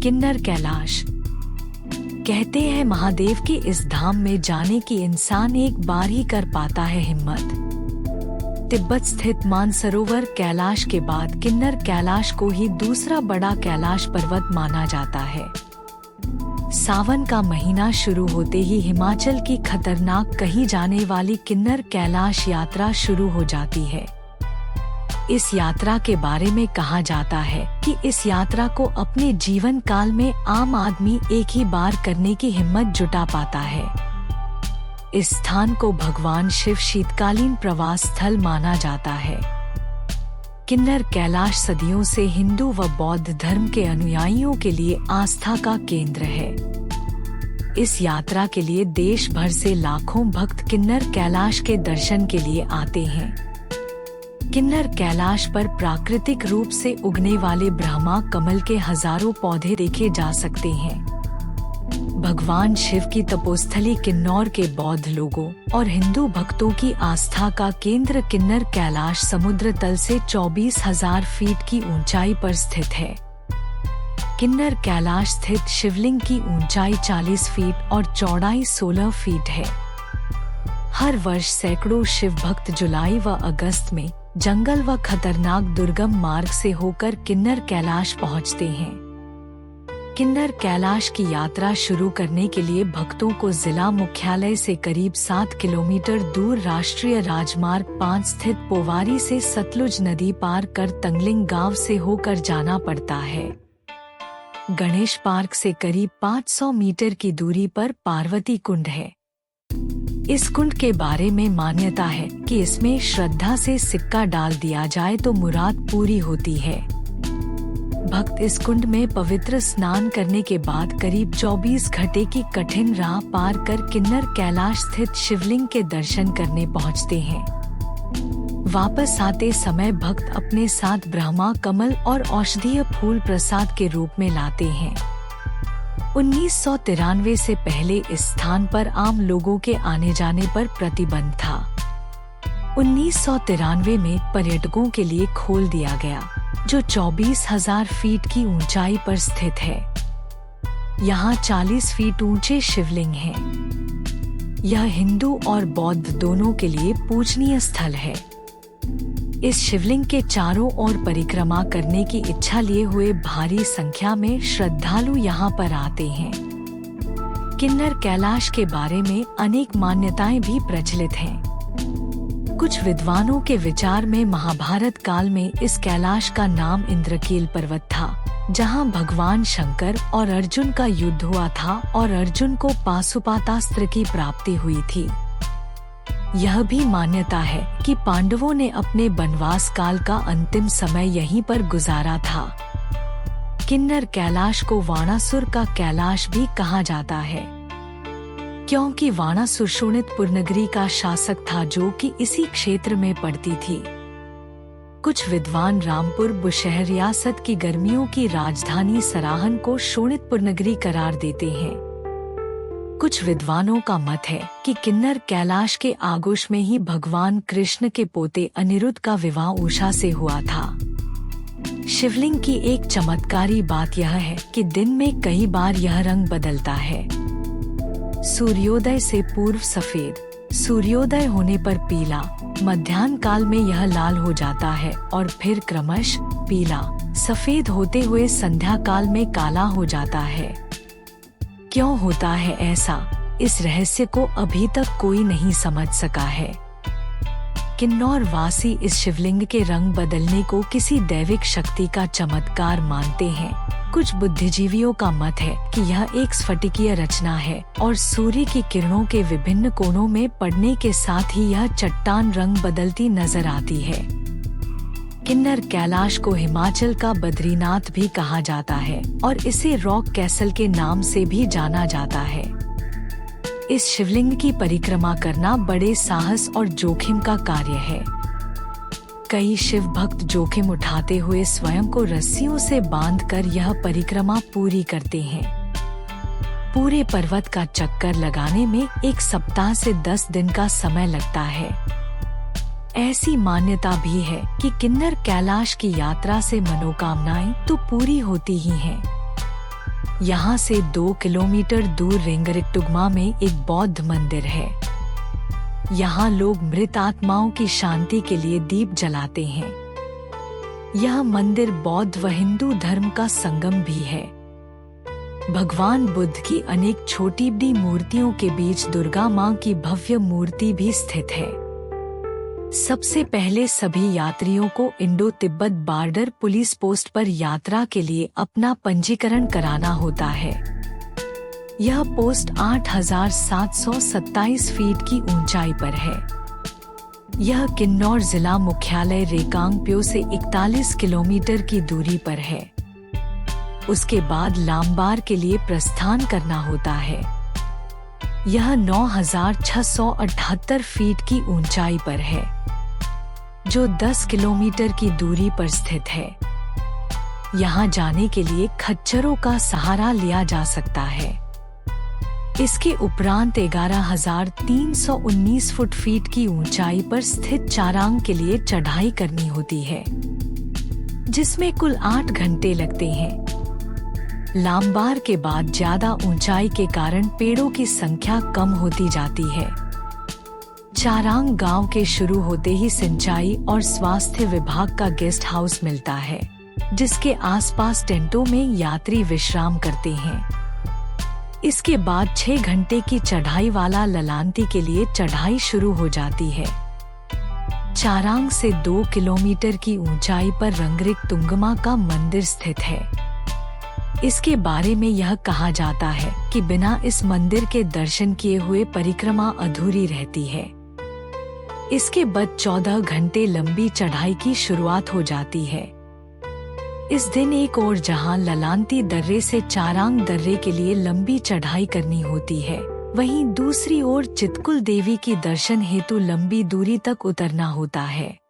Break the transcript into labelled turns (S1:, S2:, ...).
S1: किन्नर कैलाश। कहते हैं महादेव के इस धाम में जाने की इंसान एक बार ही कर पाता है हिम्मत। तिब्बत स्थित मानसरोवर कैलाश के बाद किन्नर कैलाश को ही दूसरा बड़ा कैलाश पर्वत माना जाता है। सावन का महीना शुरू होते ही हिमाचल की खतरनाक कही जाने वाली किन्नर कैलाश यात्रा शुरू हो जाती है। इस यात्रा के बारे में कहा जाता है कि इस यात्रा को अपने जीवन काल में आम आदमी एक ही बार करने की हिम्मत जुटा पाता है। इस स्थान को भगवान शिव शीतकालीन प्रवास स्थल माना जाता है। किन्नर कैलाश सदियों से हिंदू व बौद्ध धर्म के अनुयायियों के लिए आस्था का केंद्र है। इस यात्रा के लिए देश भर से लाखों भक्त किन्नर कैलाश के दर्शन के लिए आते हैं। किन्नर कैलाश पर प्राकृतिक रूप से उगने वाले ब्रह्मा कमल के हजारों पौधे देखे जा सकते हैं। भगवान शिव की तपोस्थली किन्नौर के बौद्ध लोगों और हिंदू भक्तों की आस्था का केंद्र किन्नर कैलाश समुद्र तल से 24,000 फीट की ऊंचाई पर स्थित है। किन्नर कैलाश स्थित शिवलिंग की ऊंचाई 40 फीट और चौड़ाई 16 फीट है। हर वर्ष सैकड़ों शिव भक्त जुलाई व अगस्त में जंगल व खतरनाक दुर्गम मार्ग से होकर किन्नर कैलाश पहुंचते हैं। किन्नर कैलाश की यात्रा शुरू करने के लिए भक्तों को जिला मुख्यालय से करीब 7 किलोमीटर दूर राष्ट्रीय राजमार्ग 5 स्थित पोवारी से सतलुज नदी पार कर तंगलिंग गांव से होकर जाना पड़ता है। गणेश पार्क से करीब 500 मीटर की दूरी पर पार्वती कुंड है। इस कुंड के बारे में मान्यता है कि इसमें श्रद्धा से सिक्का डाल दिया जाए तो मुराद पूरी होती है। भक्त इस कुंड में पवित्र स्नान करने के बाद करीब 24 घंटे की कठिन राह पार कर किन्नर कैलाश स्थित शिवलिंग के दर्शन करने पहुंचते हैं। वापस आते समय भक्त अपने साथ ब्रह्मा कमल और औषधीय फूल प्रसाद के रूप में लाते हैं। 1993 से पहले इस स्थान पर आम लोगों के आने जाने पर प्रतिबंध था। 1993 में पर्यटकों के लिए खोल दिया गया, जो 24,000 फीट की ऊंचाई पर स्थित है। यहाँ 40 फीट ऊंचे शिवलिंग हैं। यह हिंदू और बौद्ध दोनों के लिए पूजनीय स्थल है। इस शिवलिंग के चारों ओर परिक्रमा करने की इच्छा लिए हुए भारी संख्या में श्रद्धालु यहाँ पर आते हैं। किन्नर कैलाश के बारे में अनेक मान्यताएं भी प्रचलित हैं। कुछ विद्वानों के विचार में महाभारत काल में इस कैलाश का नाम इंद्रकील पर्वत था, जहाँ भगवान शंकर और अर्जुन का युद्ध हुआ था और अर्जुन को पाशुपतास्त्र की प्राप्ति हुई थी। यह भी मान्यता है कि पांडवों ने अपने वनवास काल का अंतिम समय यहीं पर गुजारा था। किन्नर कैलाश को वाणासुर का कैलाश भी कहा जाता है, क्योंकि वाणासुर शोणितपुर नगरी का शासक था जो कि इसी क्षेत्र में पड़ती थी। कुछ विद्वान रामपुर बुशहर रियासत की गर्मियों की राजधानी सराहन को शोणितपुर नगरी करार देते हैं। कुछ विद्वानों का मत है कि किन्नर कैलाश के आगोश में ही भगवान कृष्ण के पोते अनिरुद्ध का विवाह उषा से हुआ था। शिवलिंग की एक चमत्कारी बात यह है कि दिन में कई बार यह रंग बदलता है। सूर्योदय से पूर्व सफेद, सूर्योदय होने पर पीला, मध्याह्न काल में यह लाल हो जाता है और फिर क्रमश पीला सफेद होते हुए संध्या काल में काला हो जाता है। क्यों होता है ऐसा, इस रहस्य को अभी तक कोई नहीं समझ सका है। किन्नौर वासी इस शिवलिंग के रंग बदलने को किसी दैविक शक्ति का चमत्कार मानते हैं। कुछ बुद्धिजीवियों का मत है कि यह एक स्फटिकीय रचना है और सूर्य की किरणों के विभिन्न कोणों में पड़ने के साथ ही यह चट्टान रंग बदलती नजर आती है। किन्नर कैलाश को हिमाचल का बद्रीनाथ भी कहा जाता है और इसे रॉक कैसल के नाम से भी जाना जाता है। इस शिवलिंग की परिक्रमा करना बड़े साहस और जोखिम का कार्य है। कई शिव भक्त जोखिम उठाते हुए स्वयं को रस्सियों से बांधकर यह परिक्रमा पूरी करते हैं। पूरे पर्वत का चक्कर लगाने में 1 सप्ताह से 10 दिन का समय लगता है। ऐसी मान्यता भी है कि किन्नर कैलाश की यात्रा से मनोकामनाएं तो पूरी होती ही हैं। यहाँ से 2 किलोमीटर दूर रेंगरेक्टुगमा में एक बौद्ध मंदिर है। यहाँ लोग मृत आत्माओं की शांति के लिए दीप जलाते हैं। यह मंदिर बौद्ध व हिंदू धर्म का संगम भी है। भगवान बुद्ध की अनेक छोटी बड़ी मूर्तियों के बीच दुर्गा मां की भव्य मूर्ति भी स्थित है। सबसे पहले सभी यात्रियों को Indo Tibet border police post पर यात्रा के लिए अपना पंजीकरण कराना होता है। यह पोस्ट 8,727 फीट की ऊंचाई पर है। यह किन्नौर जिला मुख्यालय रेकांगप्यो से 41 किलोमीटर की दूरी पर है। उसके बाद लामबार के लिए प्रस्थान करना होता है। यह 9,678 फीट की ऊंचाई पर है, जो 10 किलोमीटर की दूरी पर स्थित है। यहाँ जाने के लिए खच्चरों का सहारा लिया जा सकता है। इसके उपरांत 11,319 फीट की ऊंचाई पर स्थित चारांग के लिए चढ़ाई करनी होती है, जिसमें कुल 8 घंटे लगते हैं। लामबार के बाद ज्यादा ऊंचाई के कारण पेड़ों की संख्या कम होती जाती है। चारांग गांव के शुरू होते ही सिंचाई और स्वास्थ्य विभाग का गेस्ट हाउस मिलता है, जिसके आसपास टेंटों में यात्री विश्राम करते हैं। इसके बाद 6 घंटे की चढ़ाई वाला ललांती के लिए चढ़ाई शुरू हो जाती है। चारांग से 2 किलोमीटर की ऊंचाई पर रेंगरेक्टुगमा का मंदिर स्थित है। इसके बारे में यह कहा जाता है कि बिना इस मंदिर के दर्शन किए हुए परिक्रमा अधूरी रहती है। इसके बाद 14 घंटे लंबी चढ़ाई की शुरुआत हो जाती है। इस दिन एक और जहां ललांती दर्रे से चारांग दर्रे के लिए लंबी चढ़ाई करनी होती है, वहीं दूसरी ओर चितकुल देवी की दर्शन हेतु लंबी दूरी तक उतरना होता है।